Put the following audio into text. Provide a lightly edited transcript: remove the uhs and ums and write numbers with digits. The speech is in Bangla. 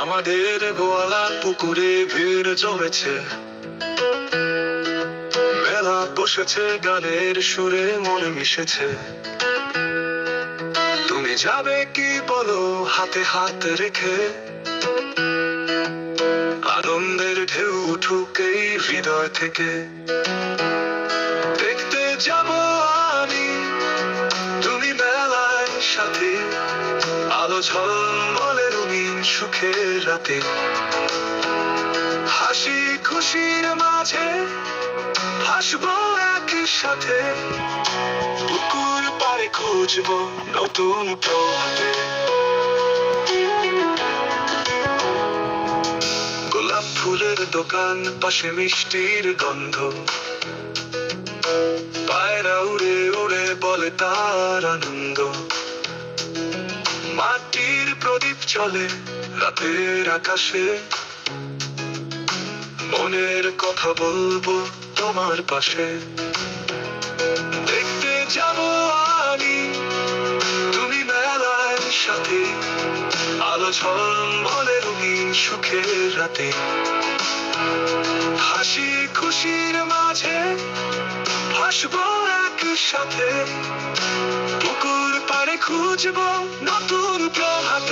আমাদের গোয়ালার পুকুরে ভিড় জমেছে, মেলা বসেছে, গানের সুরে মন মিশেছে। তুমি যাবে কি বলো হাতে হাত রেখে, আনন্দের ঢেউ উঠুক এই হৃদয় থেকে। দেখতে যাব আমি তুমি মেলায় সাথে, আলো ঝলমলে রঙিন সুখের রাতে। হাসি খুশির মাঝে হাসবো একই সাথে, পুকুর পাড়ে খুঁজবো নতুন প্রভাতে। গোলাপ ফুলের দোকান পাশে মিষ্টির গন্ধ, পায়রা উড়ে উড়ে বলে তার আনন্দ। মাটির প্রদীপ চলে রাতের আকাশে, মনের কথা বলবো তোমার পাশে। দেখতে যাব আমি তুমি মেলায় সাথে, আলো ঝলমলে রঙিন সুখের রাতে। হাসি খুশির মাঝে হাসবো একই সাথে, পুকুর পাড়ে খুঁজবো নতুন প্রভাতে।